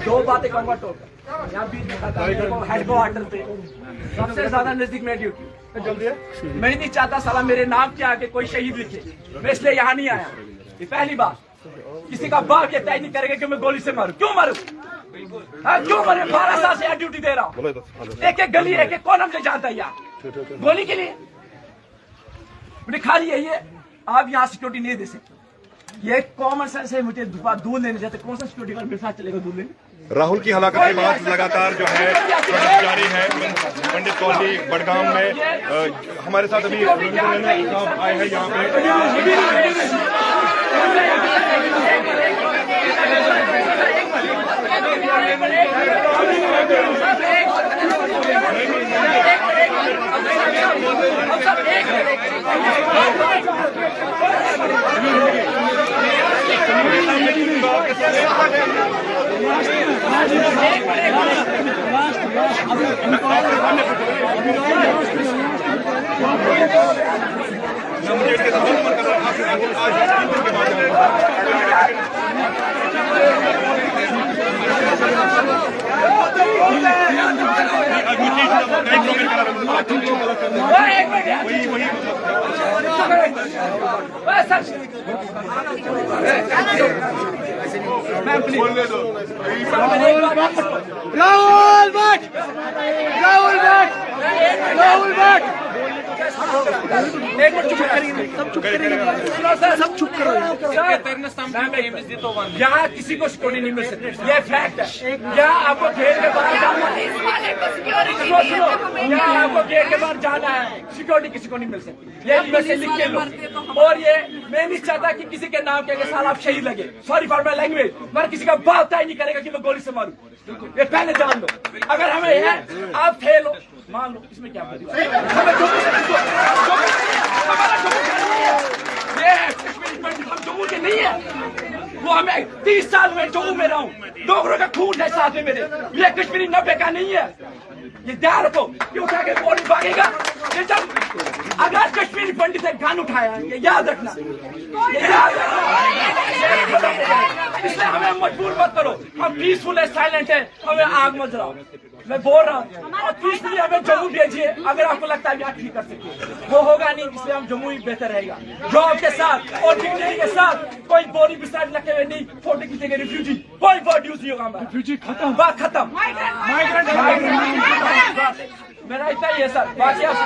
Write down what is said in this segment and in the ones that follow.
दो बातें कहूँगा टोटल। यहाँ बीच हेडक्वार्टर पे सबसे ज्यादा नजदीक में ड्यूटी। मैं नहीं चाहता साला मेरे नाम के आगे कोई शहीद लिखे, मैं इसलिए यहाँ नहीं आया। ये पहली बात। किसी का बाप ये तय नहीं करेगा कि मैं गोली से मारूं। क्यों मारूं? क्यों मारे? 12 साल से यहाँ ड्यूटी दे रहा हूँ। एक एक गली एक एक कौन हमसे जानता है यार गोली के लिए। मुझे खाली है ये, आप यहाँ सिक्योरिटी नहीं दे सकते। ये कॉमन सेंस है। मुझे दूध लेने जाते कौन सा सिक्योरिटी गार्ड मेरे साथ चलेगा दूध लेने? राहुल की हलाकत के बाद लगातार जो है जारी है पंडित कॉलोनी बड़गाम में। हमारे साथ अभी आए हैं यहाँ पे। राहुल भट्ट, राहुल भट्ट, राहुल भट्ट। एक मिनट चुप करेंगे, सब चुप करेंगे, सब चुप करो। यहाँ किसी को सिक्योरिटी नहीं मिल सकती, ये फैक्ट है। यहाँ आपको गेट के बाहर जाना है, यहाँ आपको गेट के बाहर जाना है, सिक्योरिटी किसी को नहीं मिल सकती। ये मैसेज लिख के लो। और ये मैं नहीं चाहता कि किसी के नाम के साल आप शहीद लगे। सॉरी फॉर माई लैंग्वेज, मगर किसी का बाप तय नहीं करेगा कि मैं गोली से मारूं। ये पहले जान लो। अगर हमें है आप फेल हो मान लो, इसमें क्या हमें हम जम्मू के नहीं है। वो हमें 30 साल में जम्मू में रहा हूँ, डोगरों का खून है साथ में मेरे। ये कश्मीरी 90 का नहीं है। ये ध्यान रखो, ये उठा के गोली भागेगा। ये जब अगर कश्मीरी पंडित ने गन उठाया, ये याद रखना, ये याद रखना। इसलिए हमें मजबूर मत करो। हम पीसफुल है, साइलेंट है, हमें आग मत जलाओ। मैं बोल रहा हूँ और पीसफुली हमें जम्मू भेजिए। अगर आपको लगता है यहाँ ठीक कर सकते, वो होगा नहीं। इसलिए हम जम्मू ही बेहतर रहेगा। जॉब के साथ और डिग्री के साथ कोई बोरी बिस्तर लगे हुए नहीं, फोटो खींचेंगे। रिफ्यूजी कोई वर्ड यूज नहीं होगा। रिफ्यूजी खत्म, बात खत्म। मेरा इतना ही है सर, बाकी आप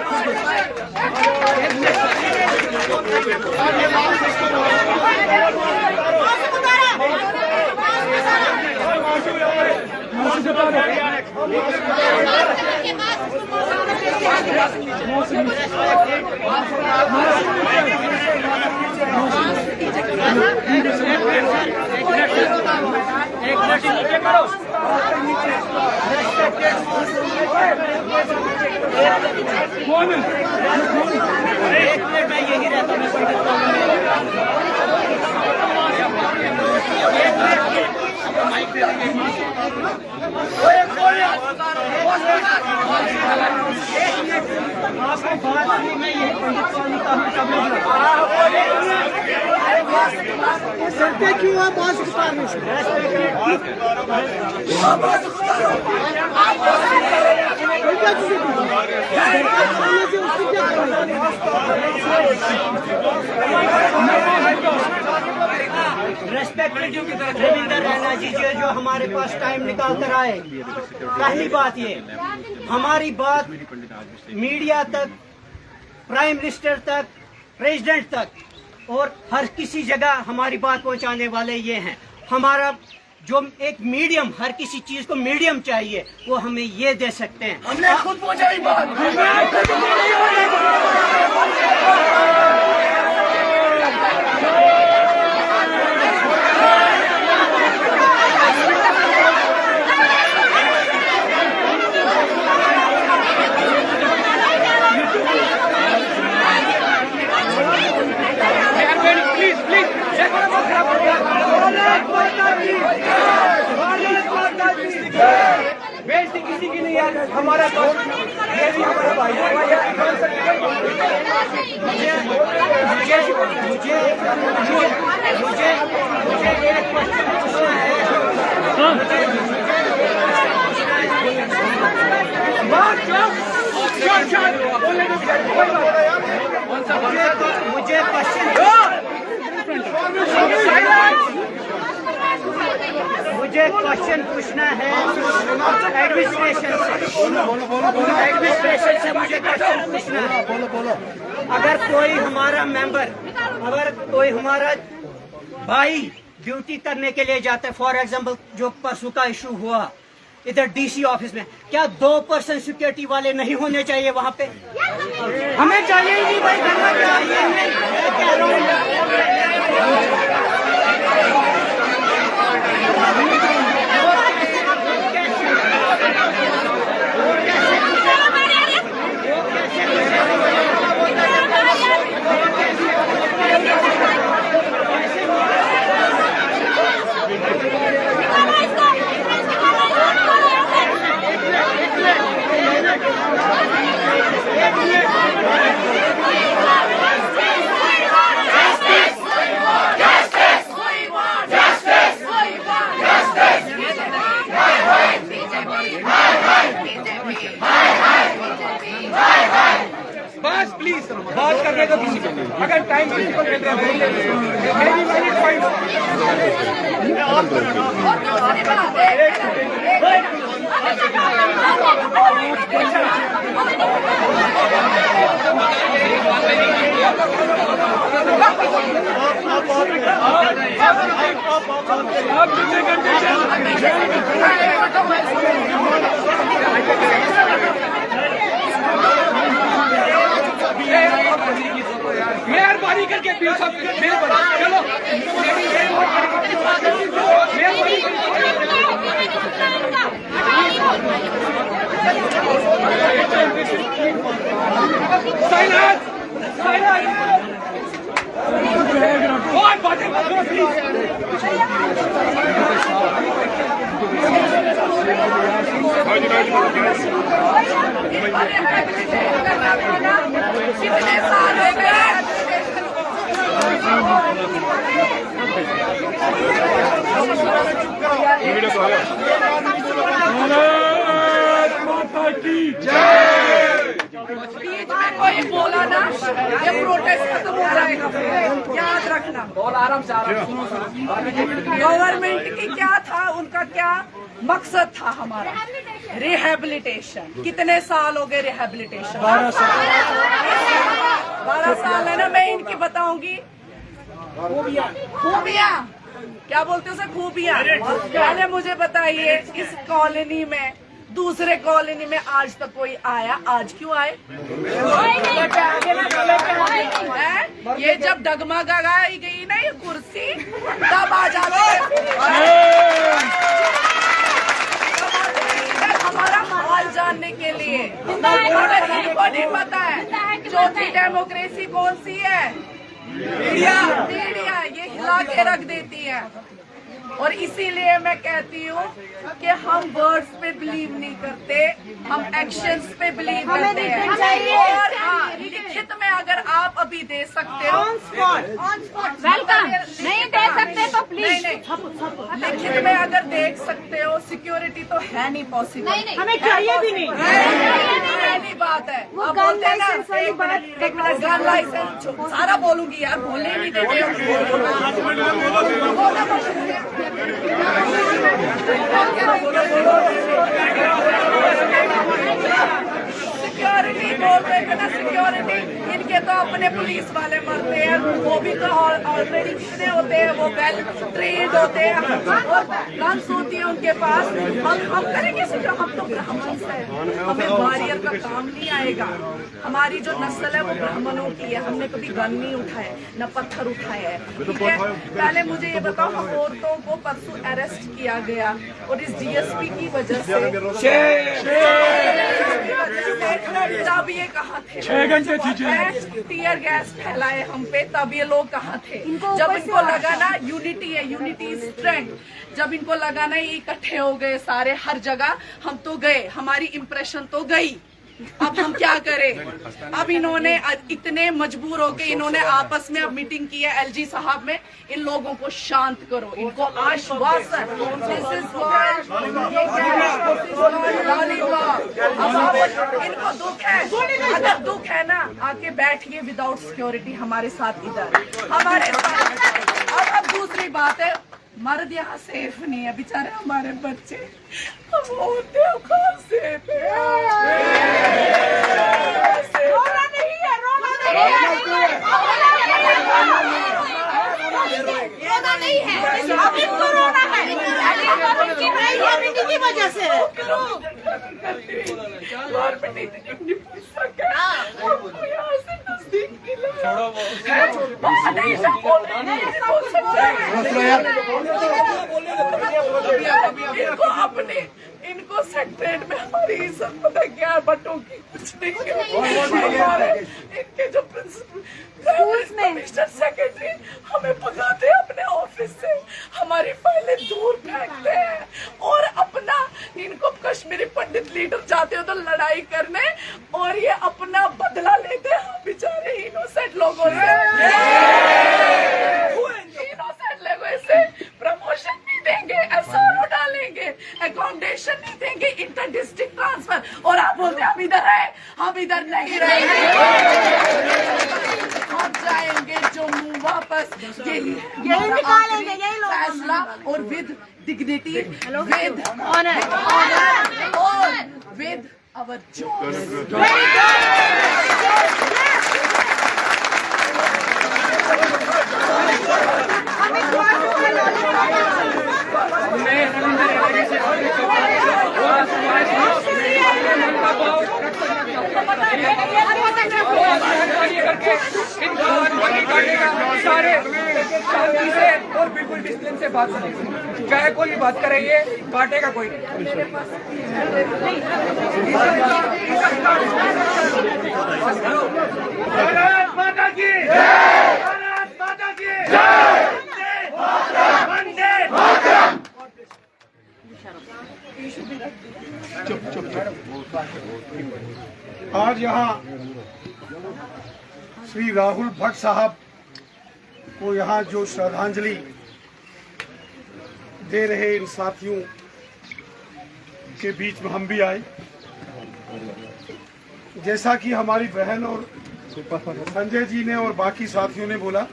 यही रहता क्यों आप रेस्पेक्टेड रविंदर रैना जी जो हमारे पास टाइम निकाल कर आए। पहली बात ये, हमारी बात मीडिया तक, प्राइम मिनिस्टर तक, प्रेसिडेंट तक और हर किसी जगह हमारी बात पहुंचाने वाले ये हैं। हमारा जो एक मीडियम, हर किसी चीज को मीडियम चाहिए, वो हमें ये दे सकते हैं। हमने खुद पहुंचाई बात। बेइज्जती किसी की नहीं है। हमारा ये भी हमारा भाई मुझे एक क्वेश्चन पूछना है। मुझे क्वेश्चन पूछना है एडमिनिस्ट्रेशन से मुझे क्वेश्चन पूछना है। अगर कोई हमारा मेंबर, अगर कोई हमारा भाई ड्यूटी करने के लिए जाता है, फॉर एग्जांपल जो परसों का इशू हुआ इधर डीसी ऑफिस में, क्या 2% सिक्योरिटी वाले नहीं होने चाहिए वहाँ पे? हमें चाहिए ही नहीं भाई, करना चाहिए नहीं। बस प्लीज बात करने का किसी को अगर टाइम प्रिंसिपल कहते हैं मेहरबानी करके चलो बीच में कोई बोला ना, ये प्रोटेस्ट खत्म हो जाएगा, याद रखना। गवर्नमेंट की क्या था, उनका क्या मकसद था? हमारा रिहेबिलिटेशन। कितने साल हो गए रिहेबिलिटेशन? 12 साल है ना। मैं इनकी बताऊंगी खूबियां, क्या बोलते उसे, खूबियां। पहले मुझे बताइए, इस कॉलोनी में, दूसरे कॉलोनी में आज तक कोई आया? आज क्यों आए? ये जब डगमगाई गई ना ये कुर्सी, तब आ जाते हमारा हाल जानने के लिए। इनको नहीं पता है चौथी डेमोक्रेसी कौन सी है? मीडिया। ये हिला के रख देती है। और इसीलिए मैं कहती हूँ कि हम वर्ड्स पे बिलीव नहीं करते, हम एक्शंस पे बिलीव करते हैं। और हाँ, लिखित में अगर आप अभी दे सकते हो, वेलकम। नहीं दे सकते तो प्लीज लिखित में अगर देख सकते हो, सिक्योरिटी तो है नहीं पॉसिबल, हमें चाहिए भी नहीं। पहली बात है। अब बोलते हैं ना, एक मिनट, गन लाइसेंस सारा बोलूंगी यार, बोलने नहीं देते। सिक्योरिटी बोल रहे थे ना, सिक्योरिटी। इनके तो अपने पुलिस वाले मरते हैं, वो भी तो ऑलरेडी कितने होते हैं, वो वेल ट्रेन्ड होते हैं, और गन्स होती है उनके पास। हम करेंगे सिक्योर? हम तो ब्राह्मण है, हमें वॉरियर का काम नहीं आएगा। हमारी जो नस्ल है वो ब्राह्मणों की है, हमने कभी गन नहीं उठाए, न पत्थर उठाए है, ठीक है। पहले मुझे ये बताओ, हम औरतों को परसों अरेस्ट किया गया और इस जीएसपी की वजह से तब ये कहाँ थे? 6 घंटे टीयर गैस फैलाए हम पे, तब ये लोग कहाँ थे? जब इनको लगा ना यूनिटी है, यूनिटी स्ट्रेंथ, जब इनको लगा ना ये इकट्ठे हो गए सारे हर जगह, हम तो गए, हमारी इम्प्रेशन तो गई। अब हम क्या करें? अब इन्होंने इतने मजबूर होके इन्होंने आपस में अब मीटिंग की है एलजी साहब में, इन लोगों को शांत करो, इनको आश्वासन, दिस इज व्हाट इनको दुख है, अगर दुख है ना आके बैठिए विदाउट सिक्योरिटी हमारे साथ इधर हमारे साथ। अब दूसरी बात है, मर्द यहाँ सेफ नहीं है, बेचारे हमारे बच्चे हम होते हैं कहाँ सेफ है। रोना नहीं है, रोना नहीं है, रोना नहीं है, अब इनको रोना है की वजह से। इनको अपने इनको सेक्रेटरीट में हमारी इज्जत पता क्या बटों की कुछ नहीं है। इनके जो प्रिंसिपल सेक्रेटरी हमें भगाते हैं अपने ऑफिस से, हमारी फाइलें दूर फेंकते हैं और अपना इनको कश्मीरी पंडित लीडर जाते हो तो लड़ाई करने और ये अपना बदला लेते हैं बेचारे इनोसेंट लोगों से। इनोसेंट लोगों से प्रमोशन नहीं देंगे, एसआरओ डालेंगे, अकोमोडेशन नहीं देंगे, इंटर डिस्ट्रिक्ट ट्रांसफर, और आप बोलते हैं हम इधर रहे, हम इधर नहीं रहेंगे, हम जाएंगे जम्मू वापस। यही निकालेंगे, यही फैसला और विद डिग्निटी, विद ऑनर और विद आवर जॉब्स। सारे शांति से और बिल्कुल डिसिप्लिन से बात करेंगे, चाहे कोई भी बात करे, ये काटेगा कोई नहीं। भारत माता की जय, भारत माता की जय, वंदे मातरम। आज यहाँ श्री राहुल भट्ट साहब को यहाँ जो श्रद्धांजलि दे रहे इन साथियों के बीच में हम भी आए। जैसा कि हमारी बहन और संजय जी ने और बाकी साथियों ने बोला,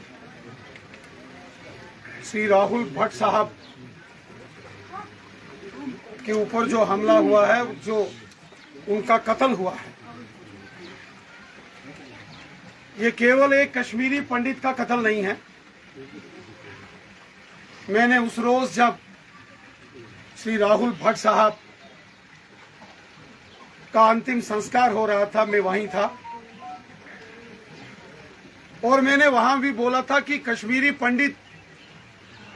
श्री राहुल भट्ट साहब के ऊपर जो हमला हुआ है, जो उनका कत्ल हुआ है, ये केवल एक कश्मीरी पंडित का कत्ल नहीं है। मैंने उस रोज जब श्री राहुल भट्ट साहब का अंतिम संस्कार हो रहा था, मैं वहीं था और मैंने वहां भी बोला था कि कश्मीरी पंडित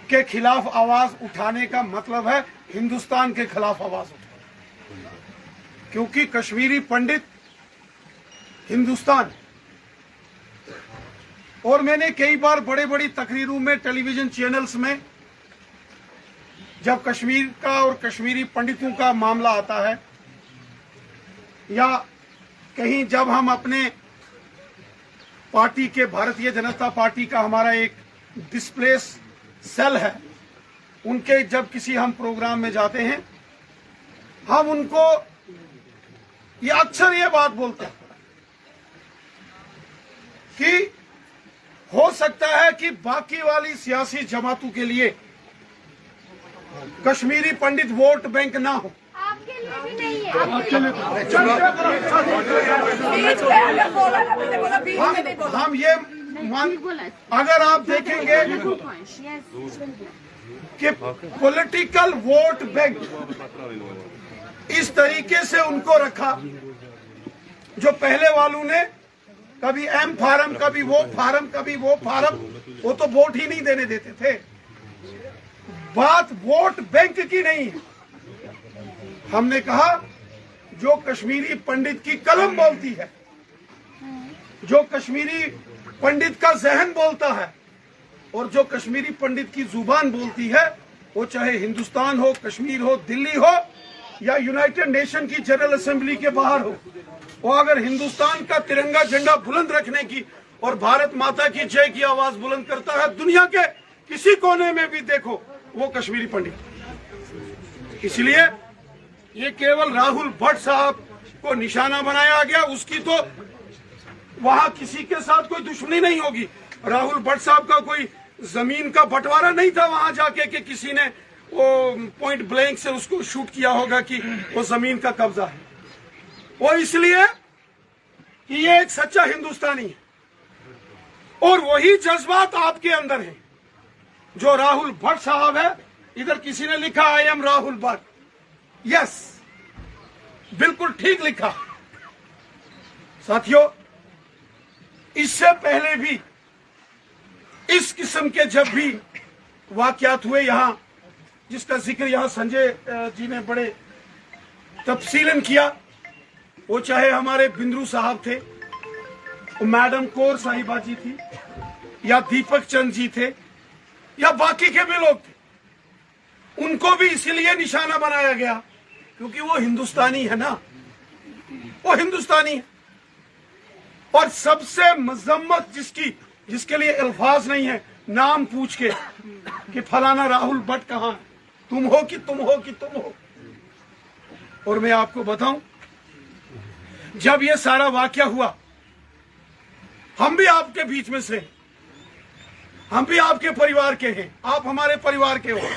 के खिलाफ आवाज उठाने का मतलब है हिंदुस्तान के खिलाफ आवाज उठाना, क्योंकि कश्मीरी पंडित हिंदुस्तान। और मैंने कई बार बड़े बड़ी तकरीरों में, टेलीविजन चैनल्स में, जब कश्मीर का और कश्मीरी पंडितों का मामला आता है या कहीं जब हम अपने पार्टी के, भारतीय जनता पार्टी का हमारा एक डिस्प्लेस सेल है, उनके जब किसी हम प्रोग्राम में जाते हैं, हम उनको ये अक्सर ये बात बोलते हैं कि हो सकता है कि बाकी वाली सियासी जमातों के लिए कश्मीरी पंडित वोट बैंक ना हो, आपके लिए भी नहीं है। हम ये अगर आप देखेंगे कि पॉलिटिकल वोट बैंक इस तरीके से उनको रखा, जो पहले वालों ने कभी एम फार्म, कभी वो फार्म, कभी वो फार्म, वो तो वोट ही नहीं देने देते थे। बात वोट बैंक की नहीं है। हमने कहा जो कश्मीरी पंडित की कलम बोलती है, जो कश्मीरी पंडित का जहन बोलता है और जो कश्मीरी पंडित की जुबान बोलती है, वो चाहे हिंदुस्तान हो, कश्मीर हो, दिल्ली हो या यूनाइटेड नेशन की जनरल असेंबली के बाहर हो, वो अगर हिंदुस्तान का तिरंगा झंडा बुलंद रखने की और भारत माता की जय की आवाज बुलंद करता है, दुनिया के किसी कोने में भी देखो, वो कश्मीरी पंडित। इसलिए ये केवल राहुल भट्ट साहब को निशाना बनाया गया, उसकी तो वहां किसी के साथ कोई दुश्मनी नहीं होगी। राहुल भट्ट साहब का कोई जमीन का बंटवारा नहीं था वहां जाके कि किसी ने वो पॉइंट ब्लैंक से उसको शूट किया होगा कि वो जमीन का कब्जा है। वो इसलिए कि ये एक सच्चा हिंदुस्तानी है और वही जज्बात आपके अंदर है जो राहुल भट्ट साहब है। इधर किसी ने लिखा I am Rahul Bhatt, yes, बिल्कुल ठीक लिखा। साथियों, इससे पहले भी इस किस्म के जब भी वाकयात हुए यहां, जिसका जिक्र यहां संजय जी ने बड़े तफसीलन किया, वो चाहे हमारे बिंद्रू साहब थे, वो मैडम कौर साहिबा जी थी, या दीपक चंद जी थे, या बाकी के भी लोग थे, उनको भी इसीलिए निशाना बनाया गया क्योंकि वो हिंदुस्तानी है ना, वो हिंदुस्तानी है। और सबसे मजम्मत जिसके लिए अल्फाज नहीं है, नाम पूछ के कि फलाना राहुल भट्ट कहां है, तुम हो कि तुम हो कि तुम हो। और मैं आपको बताऊं, जब ये सारा वाकया हुआ, हम भी आपके बीच में से, हम भी आपके परिवार के हैं, आप हमारे परिवार के हो।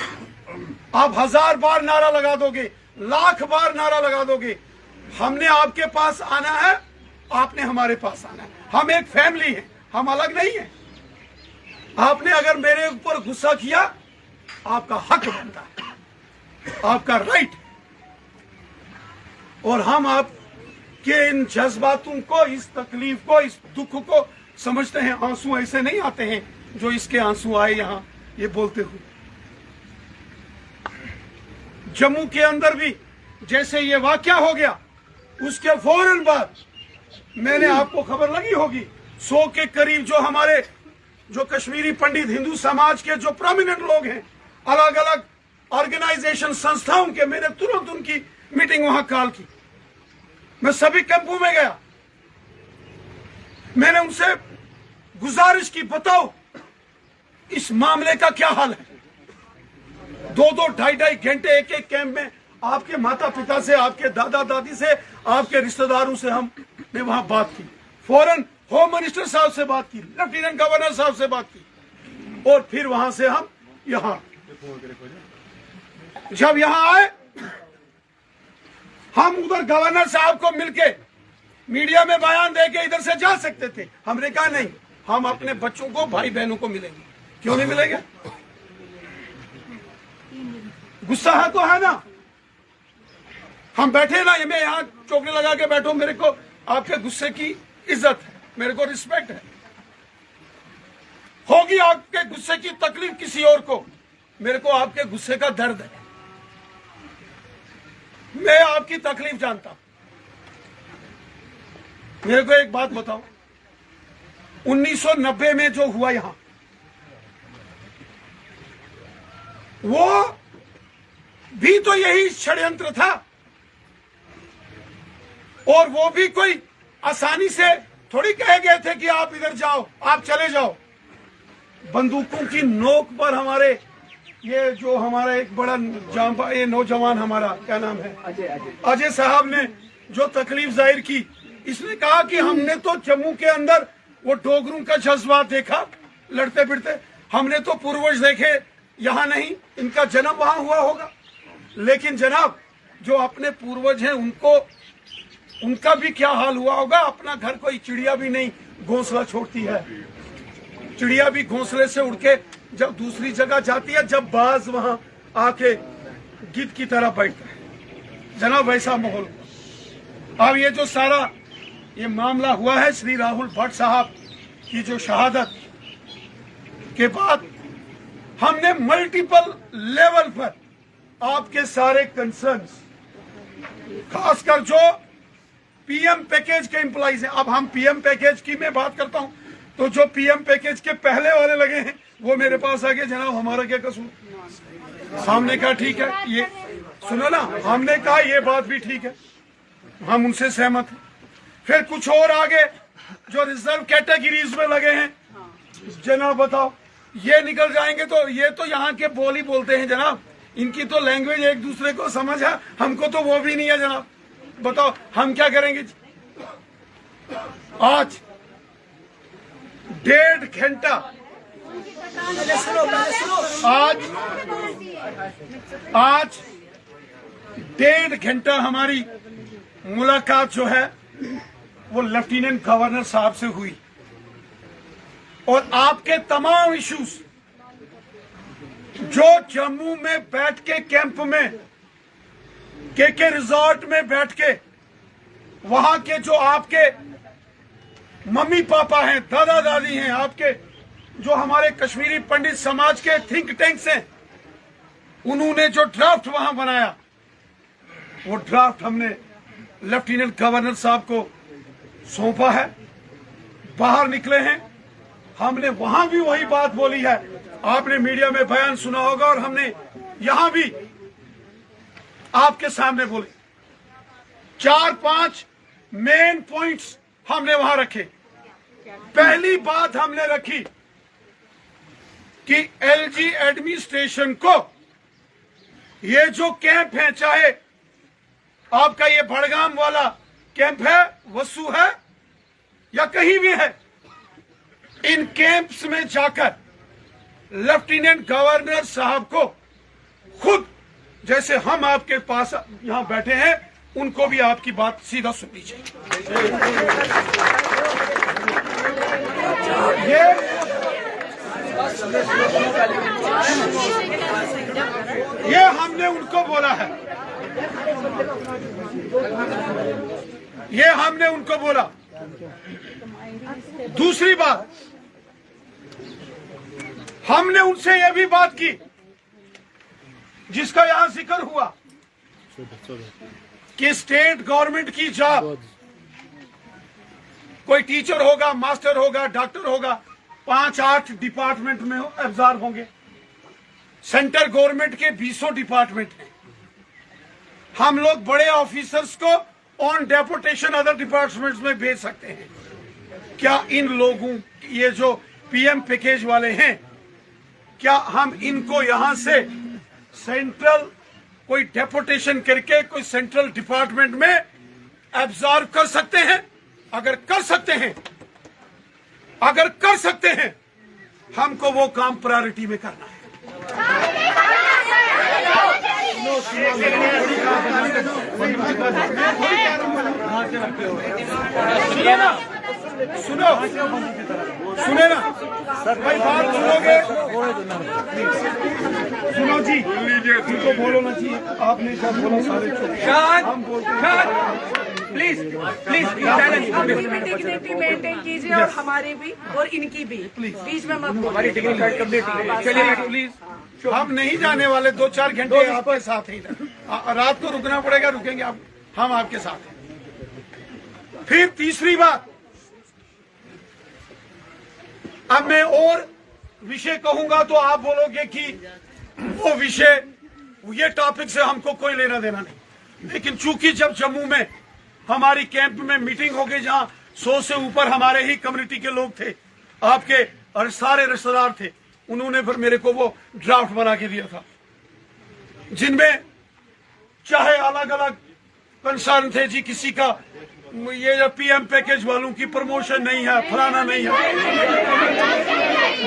आप 1000 बार नारा लगा दोगे, लाख बार नारा लगा दोगे, हमने आपके पास आना है, आपने हमारे पास आना है। हम एक फैमिली हैं, हम अलग नहीं हैं। आपने अगर मेरे ऊपर गुस्सा किया, आपका हक बनता है, आपका राइट। और हम आपके इन जज्बातों को, इस तकलीफ को, इस दुख को समझते हैं। आंसू ऐसे नहीं आते हैं जो इसके आंसू आए यहां ये बोलते हुए। जम्मू के अंदर भी जैसे ये वाकया हो गया, उसके फौरन बाद मैंने आपको खबर लगी होगी, 100 के करीब जो कश्मीरी पंडित हिंदू समाज के जो प्रोमिनेंट लोग हैं, अलग अलग ऑर्गेनाइजेशन संस्थाओं के, मैंने तुरंत उनकी मीटिंग वहां कॉल की। मैं सभी कैंपों में गया, मैंने उनसे गुजारिश की, बताओ इस मामले का क्या हाल है। 2-2, 2.5 घंटे एक एक कैंप में आपके माता पिता से, आपके दादा दादी से, आपके रिश्तेदारों से हमने वहां बात की। फौरन होम मिनिस्टर साहब से बात की, लेफ्टिनेंट गवर्नर साहब से बात की, और फिर वहां से हम यहां, जब यहां आए, हम उधर गवर्नर साहब को मिलके मीडिया में बयान देके इधर से जा सकते थे। हमने कहा नहीं, हम अपने बच्चों को, भाई बहनों को मिलेंगे। क्यों नहीं मिलेंगे? गुस्सा है तो है ना, हम बैठे ना, मैं यहां चौकड़ी लगा के बैठो, मेरे को आपके गुस्से की इज्जत है, मेरे को रिस्पेक्ट है। होगी आपके गुस्से की तकलीफ किसी और को, मेरे को आपके गुस्से का दर्द है, मैं आपकी तकलीफ जानता हूं। मेरे को एक बात बताओ, 1990 में जो हुआ यहां, वो भी तो यही षड्यंत्र था, और वो भी कोई आसानी से थोड़ी कहे गए थे कि आप इधर जाओ, आप चले जाओ। बंदूकों की नोक पर हमारे ये जो हमारा एक बड़ा ये नौजवान, हमारा क्या नाम है, अजय साहब ने जो तकलीफ जाहिर की, इसने कहा कि हमने तो जम्मू के अंदर वो डोगरों का जज्बा देखा लड़ते फिरते, हमने तो पूर्वज देखे, यहाँ नहीं, इनका जन्म वहां हुआ होगा। लेकिन जनाब, जो अपने पूर्वज हैं उनका भी क्या हाल हुआ होगा। अपना घर कोई चिड़िया भी नहीं घोंसला छोड़ती है, चिड़िया भी घोंसले से उड़ के जब दूसरी जगह जाती है, जब बाज वहां आके गिद्ध की तरह बैठता है, जनाब वैसा माहौल हुआ। अब ये जो सारा ये मामला हुआ है, श्री राहुल भट्ट साहब की जो शहादत के बाद, हमने मल्टीपल लेवल पर आपके सारे कंसर्न्स, खासकर जो पीएम पैकेज के एम्प्लॉइज हैं, अब हम पीएम पैकेज की मैं बात करता हूं, तो जो पीएम पैकेज के पहले वाले लगे हैं वो मेरे पास आ गए, जनाब हमारा क्या कसूर। हमने कहा ठीक है, ये सुनो ना, हमने कहा ये बात भी ठीक है, हम उनसे सहमत हैं। फिर कुछ और आगे जो रिजर्व कैटेगरीज में लगे हैं, जनाब बताओ, ये निकल जाएंगे तो ये तो यहाँ के बोल ही बोलते हैं जनाब, इनकी तो लैंग्वेज एक दूसरे को समझ है, हमको तो वो भी नहीं है जनाब। बताओ हम क्या करेंगे? आज 1.5 घंटा आज 1.5 घंटा हमारी मुलाकात जो है वो लेफ्टिनेंट गवर्नर साहब से हुई और आपके तमाम इश्यूज जो जम्मू में बैठ के कैंप में के रिजॉर्ट में बैठ के वहां के जो आपके मम्मी पापा हैं, दादा दादी हैं, आपके जो हमारे कश्मीरी पंडित समाज के थिंक टैंक्स हैं, उन्होंने जो ड्राफ्ट वहां बनाया वो ड्राफ्ट हमने लेफ्टिनेंट गवर्नर साहब को सौंपा है। बाहर निकले हैं, हमने वहां भी वही बात बोली है, आपने मीडिया में बयान सुना होगा और हमने यहां भी आपके सामने बोले। 4-5 मेन पॉइंट्स हमने वहां रखे। पहली बात हमने रखी कि एलजी एडमिनिस्ट्रेशन को ये जो कैंप है, चाहे आपका ये बड़गाम वाला कैंप है, वसु है या कहीं भी है, इन कैंप्स में जाकर लेफ्टिनेंट गवर्नर साहब को खुद, जैसे हम आपके पास यहां बैठे हैं, उनको भी आपकी बात सीधा सुननी चाहिए। ये हमने उनको बोला है, ये हमने उनको बोला। दूसरी बात, हमने उनसे यह भी बात की जिसका यहां जिक्र हुआ कि स्टेट गवर्नमेंट की जॉब, कोई टीचर होगा, मास्टर होगा, डॉक्टर होगा, 5-8 डिपार्टमेंट में एब्जॉर्ब होंगे। सेंट्रल गवर्नमेंट के 20 डिपार्टमेंट हैं। हम लोग बड़े ऑफिसर्स को ऑन डेपुटेशन अदर डिपार्टमेंट्स में भेज सकते हैं। क्या इन लोगों, ये जो पीएम पैकेज वाले हैं, क्या हम इनको यहां से सेंट्रल कोई डेपुटेशन करके कोई सेंट्रल डिपार्टमेंट में एब्जॉर्ब कर सकते हैं? अगर कर सकते हैं, अगर कर सकते हैं, हमको वो काम प्रायोरिटी में करना है। सुनो ना, सुने ना भाई, बात सुनोगे? सुनो जी, तुमको बोलना चाहिए, आपने सब बोला सारे हम बोलते प्लीज अपनी भी डिग्निटी मेंटेन कीजिए और हमारी भी और इनकी भी, बीच में मत। हमारी डिग्निटी चलिए प्लीज, हम नहीं जाने वाले, 2-4 घंटे आपके साथ ही, रात को रुकना पड़ेगा, रुकेंगे आप, हम आपके साथ हैं। फिर तीसरी बात, अब मैं और विषय कहूंगा तो आप बोलोगे कि वो विषय, ये टॉपिक से हमको कोई लेना देना नहीं, लेकिन चूंकि जब जम्मू में हमारी कैंप में मीटिंग हो गई, जहां 100 से ऊपर हमारे ही कम्युनिटी के लोग थे, आपके और सारे रिश्तेदार थे, उन्होंने फिर मेरे को वो ड्राफ्ट बना के दिया था, जिनमें चाहे अलग अलग कंसर्न थे जी, किसी का ये जो पीएम पैकेज वालों की प्रमोशन नहीं है, फलाना नहीं है।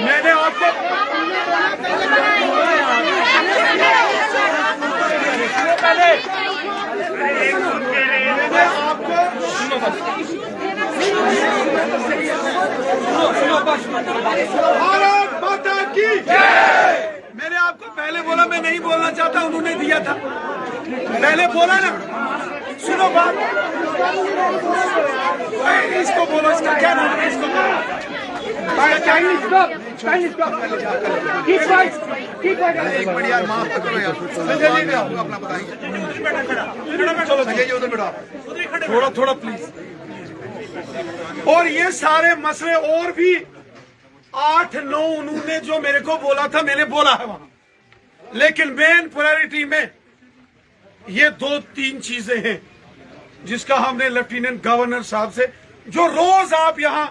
मैंने आपको भारत माता की जय। मैंने आपको पहले बोला मैं नहीं बोलना चाहता, उन्होंने दिया था, पहले बोला ना। सुनो बात, इसको बोलो, इसका क्या नाम है, इसको थोड़ा थोड़ा प्लीज। और ये सारे मसले और भी 8-9 उन्होंने जो मेरे को बोला था, मैंने बोला है वहां, लेकिन मेन प्रायोरिटी में ये 2-3 चीजें हैं जिसका हमने लेफ्टिनेंट गवर्नर साहब से, जो रोज आप यहां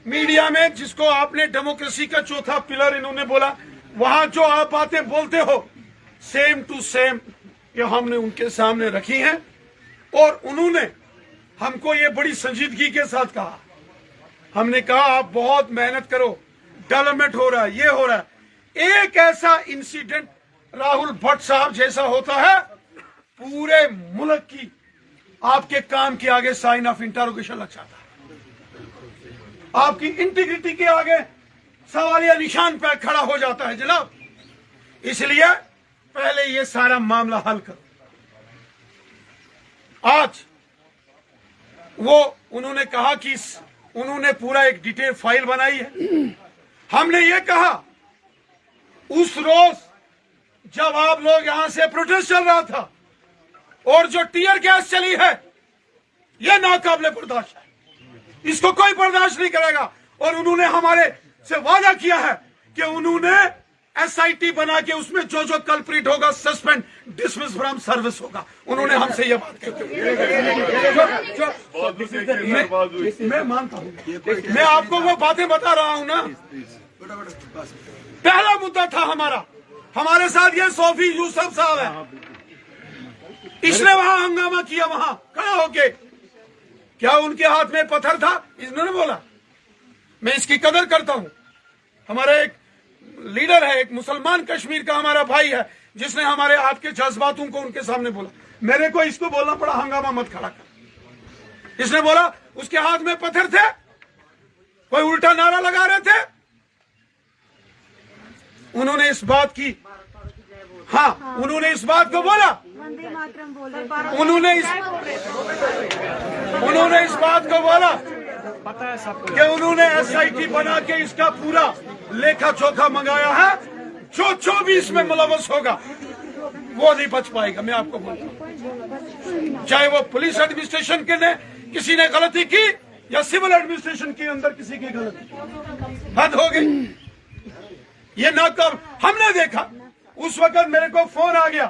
मीडिया में, जिसको आपने डेमोक्रेसी का चौथा पिलर इन्होंने बोला, वहां जो आप बातें बोलते हो, सेम टू सेम ये हमने उनके सामने रखी हैं और उन्होंने हमको ये बड़ी संजीदगी के साथ कहा। हमने कहा आप बहुत मेहनत करो, डेवलपमेंट हो रहा है, ये हो रहा है। एक ऐसा इंसिडेंट राहुल भट्ट साहब जैसा होता है, पूरे मुल्क की आपके काम के आगे साइन ऑफ इंटरोगेशन लग जाता है, आपकी इंटीग्रिटी के आगे सवालिया निशान पर खड़ा हो जाता है जनाब। इसलिए पहले ये सारा मामला हल करो। आज वो उन्होंने कहा कि उन्होंने पूरा एक डिटेल फाइल बनाई है। हमने ये कहा उस रोज जब आप लोग यहां से प्रोटेस्ट चल रहा था और जो टीयर गैस चली है, यह नाकाबिले बर्दाश्त है, इसको कोई बर्दाश्त नहीं करेगा। और उन्होंने हमारे से वादा किया है कि उन्होंने SIT बना के उसमें जो जो कल्प्रिट होगा सस्पेंड डिसमिस फ्रॉम सर्विस होगा। उन्होंने हमसे ये बात कही। मैं मानता हूं, मैं आपको वो बातें बता रहा हूं ना। पहला मुद्दा था हमारे साथ ये सोफी यूसुफ साहब है, इसने वहां हंगामा किया, वहां खड़ा होके। क्या उनके हाथ में पत्थर था? इन्होंने बोला। मैं इसकी कदर करता हूं। हमारा एक लीडर है, एक मुसलमान कश्मीर का हमारा भाई है, जिसने हमारे आपके जज्बातों को उनके सामने बोला। मेरे को इसको बोलना पड़ा हंगामा मत खड़ा कर। इसने बोला उसके हाथ में पत्थर थे, कोई उल्टा नारा लगा रहे थे। उन्होंने इस बात की, हाँ उन्होंने इस बात को बोला, उन्होंने इस बात को बोला कि उन्होंने SIT बना के इसका पूरा लेखा जोखा मंगाया है। जो भी इसमें मुलव्वस होगा वो नहीं बच पाएगा। मैं आपको बोलता हूं, चाहे वो पुलिस एडमिनिस्ट्रेशन के ने किसी ने गलती की या सिविल एडमिनिस्ट्रेशन के अंदर किसी की गलती, हद हो गई। ये नाकाब हमने देखा। उस वक्त मेरे को फोन आ गया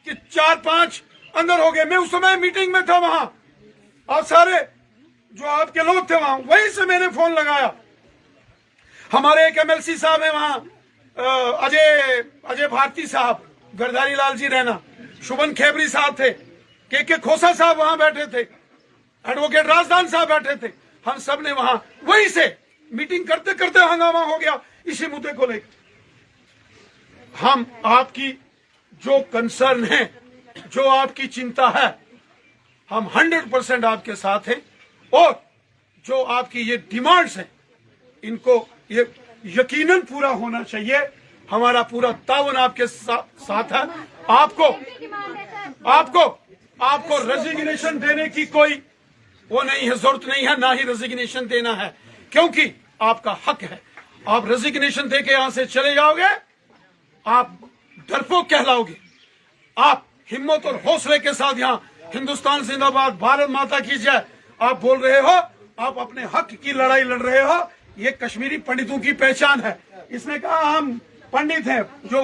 कि 4-5 अंदर हो गए। मैं उस समय मीटिंग में था वहां, और सारे जो आपके लोग थे वहां, वहीं से मैंने फोन लगाया। हमारे एक MLC साहब है वहां, अजय भारती साहब, गरदारी लाल जी रैना, शुभन खेबरी साहब थे, के खोसा साहब वहां बैठे थे, एडवोकेट राजदान साहब बैठे थे। हम सब ने वहां वहीं से मीटिंग करते करते हंगामा हो गया इसी मुद्दे को लेकर। हम आपकी जो कंसर्न है, जो आपकी चिंता है, हम 100% आपके साथ हैं। और जो आपकी ये डिमांड्स हैं, इनको ये यकीनन पूरा होना चाहिए। हमारा पूरा ताउन आपके साथ है। आपको रेजिग्नेशन देने की कोई वो नहीं है, जरूरत नहीं है, ना ही रेजिग्नेशन देना है, क्योंकि आपका हक है। आप रेजिग्नेशन देके यहां से चले जाओगे, आप डरपोक कहलाओगे। आप हिम्मत और हौसले के साथ यहाँ हिंदुस्तान जिंदाबाद, भारत माता की जय आप बोल रहे हो, आप अपने हक की लड़ाई लड़ रहे हो। ये कश्मीरी पंडितों की पहचान है। इसने कहा हम पंडित हैं, जो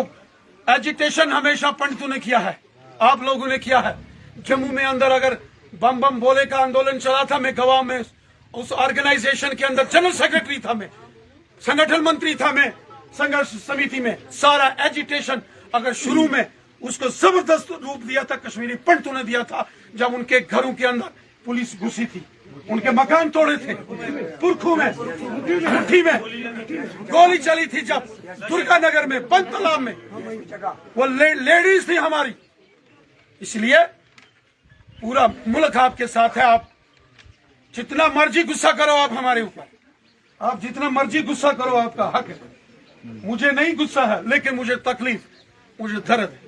एजिटेशन हमेशा पंडितों ने किया है, आप लोगों ने किया है। जम्मू में अंदर अगर बम बम बोले का आंदोलन चला था, मैं गवाह में उस ऑर्गेनाइजेशन के अंदर जनरल सेक्रेटरी था, मैं संगठन मंत्री था, मैं संघर्ष समिति में। सारा एजिटेशन अगर शुरू में उसको जबरदस्त रूप दिया था कश्मीरी पंडितों ने दिया था। जब उनके घरों के अंदर पुलिस घुसी थी, उनके मकान तोड़े थे, पुरखू में, मुट्ठी में गोली चली थी, जब दुर्गा नगर में, बंद तालाब में, वो लेडीज थी हमारी। इसलिए पूरा मुल्क आपके साथ है। आप जितना मर्जी गुस्सा करो आप हमारे ऊपर, आप जितना मर्जी गुस्सा करो, आपका हक है। मुझे नहीं गुस्सा है, लेकिन मुझे तकलीफ, मुझे दर्द है,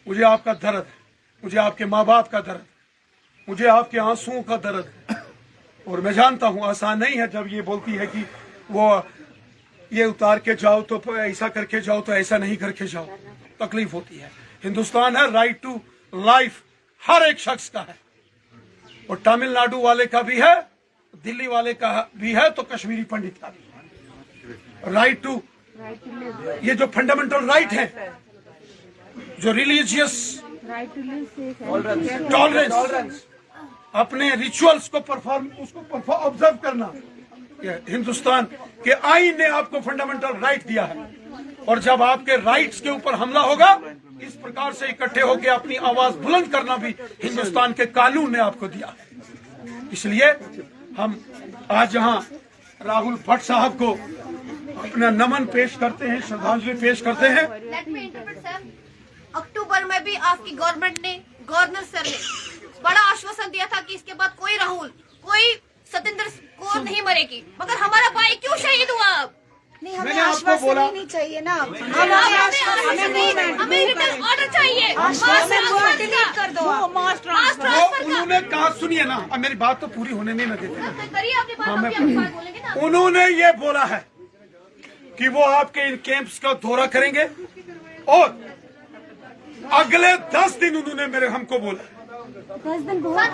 मुझे आपका दर्द है, मुझे आपके माँ बाप का दर्द है, मुझे आपके आंसुओं का दर्द है। और मैं जानता हूं आसान नहीं है जब ये बोलती है कि वो ये उतार के जाओ तो ऐसा करके जाओ, तो ऐसा नहीं करके जाओ। तकलीफ होती है। हिंदुस्तान है, राइट टू लाइफ हर एक शख्स का है, और तमिलनाडु वाले का भी है, दिल्ली वाले का भी है, तो कश्मीरी पंडित का भी है। राइट टू, ये जो फंडामेंटल राइट है, जो रिलीजियस टॉलरेंस, अपने रिचुअल्स को उसको ऑब्जर्व करना, ये हिंदुस्तान के आईन ने आपको फंडामेंटल राइट दिया है। और जब आपके राइट्स के ऊपर हमला होगा, इस प्रकार से इकट्ठे होकर अपनी आवाज बुलंद करना भी हिंदुस्तान के कानून ने आपको दिया है। इसलिए हम आज यहाँ राहुल भट्ट साहब को अपना नमन पेश करते हैं, श्रद्धांजलि पेश करते हैं। अक्टूबर में भी आपकी गवर्नमेंट ने, गवर्नर सर ने बड़ा आश्वासन दिया था कि इसके बाद कोई राहुल, कोई सतेंद्र कौर नहीं मरेगी, मगर हमारा भाई क्यों शहीद हुआ? नहीं, हमें आश्वासन ही नहीं चाहिए ना, हमें रिटर्न ऑर्डर चाहिए। कर दो उन्होंने कहा, सुनिए ना, अब मेरी बात तो पूरी होने नहीं देते। करिए आपकी बात, बोलेंगे ना। उन्होंने ये बोला है कि वो आपके इन कैंप्स का दौरा करेंगे और अगले 10 दिन उन्होंने हमको बोला। 10 दिन बहुत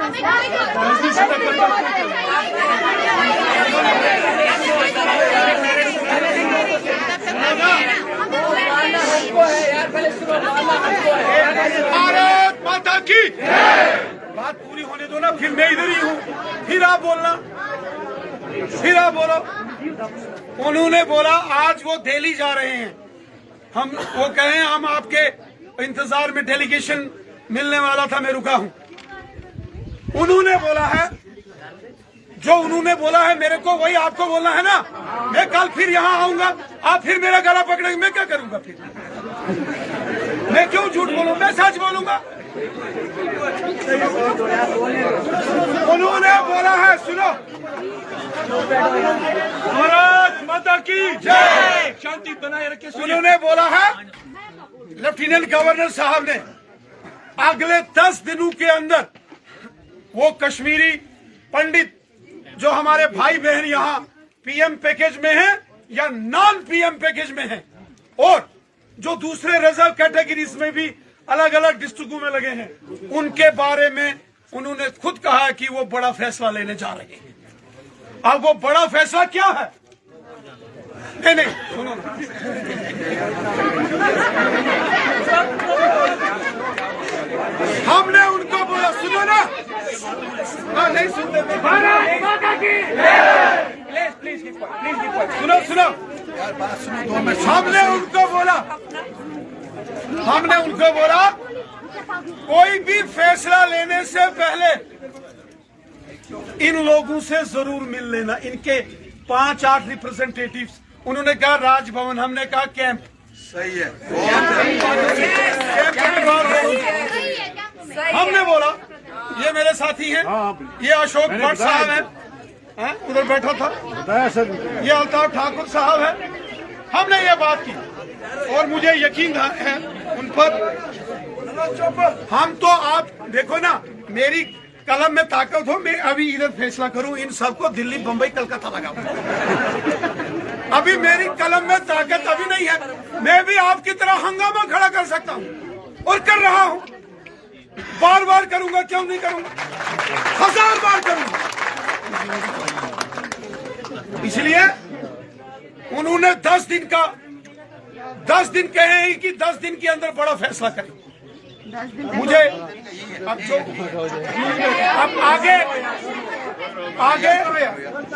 भारत माता की बात पूरी होने दो ना, फिर मैं इधर ही हूँ, फिर आप बोलना, फिर आप बोलो। उन्होंने बोला आज वो दिल्ली जा रहे हैं, हम वो कहें हम आपके इंतजार में, डेलीगेशन मिलने वाला था, मैं रुका हूं। उन्होंने बोला है, जो उन्होंने बोला है मेरे को वही आपको बोलना है ना। मैं कल फिर यहाँ आऊंगा, आप फिर मेरा गला पकड़ेंगे, मैं क्या करूंगा फिर? मैं क्यों झूठ बोलूं, मैं सच बोलूंगा। उन्होंने बोला है, सुनो, भारत माता की जय, शांति बनाए रखे। उन्होंने बोला है, लेफ्टिनेंट गवर्नर साहब ने अगले 10 दिनों के अंदर वो कश्मीरी पंडित जो हमारे भाई बहन यहाँ पीएम पैकेज में हैं या नॉन पीएम पैकेज में हैं, और जो दूसरे रिजर्व कैटेगरीज में भी अलग अलग डिस्ट्रिक्टों में लगे हैं, उनके बारे में उन्होंने खुद कहा है कि वो बड़ा फैसला लेने जा रहे हैं। अब वो बड़ा फैसला क्या है? नहीं, सुनो ना, हमने उनको बोला, सुनो ना, नहीं सुनते, सुनो, हमने उनको बोला कोई भी फैसला लेने से पहले इन लोगों से जरूर मिल लेना, इनके 5-8 रिप्रेजेंटेटिव्स। उन्होंने कहा राजभवन, हमने कहा कैंप। सही है, हमने बोला ये मेरे साथी हैं, ये अशोक भट्ट साहब हैं, उधर बैठा था, ये अल्ताफ ठाकुर साहब है। हमने ये बात की और मुझे यकीन है उन पर। हम तो, आप देखो ना, मेरी कलम में ताकत हो, मैं अभी इधर फैसला करूं, इन सबको दिल्ली, बंबई, कलकत्ता लगा। अभी मेरी कलम में ताकत अभी नहीं है, मैं भी आपकी तरह हंगामा खड़ा कर सकता हूं और कर रहा हूं। बार बार करूंगा, क्यों नहीं करूंगा, 1000 बार करूंगा। इसलिए उन्होंने 10 दिन कहे हैं कि 10 दिन के अंदर बड़ा फैसला करें। मुझे अब आगे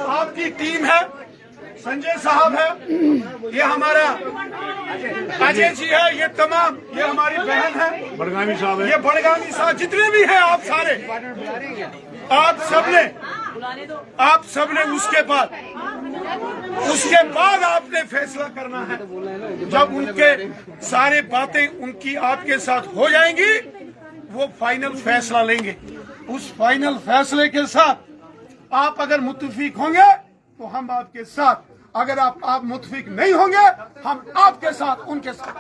आपकी टीम है, संजय साहब है, ये हमारा अजय जी है, ये तमाम, ये हमारी बहन है बड़गामी साहब है, ये बड़गामी साहब, जितने भी हैं आप सारे, आप सबने उसके बाद आपने फैसला करना है। जब उनके सारे बातें उनकी आपके साथ हो जाएंगी, वो फाइनल फैसला लेंगे। उस फाइनल फैसले के साथ आप अगर मुत्तफिक होंगे तो हम आपके साथ, अगर आप मुत्तफिक नहीं होंगे हम आपके साथ, उनके साथ।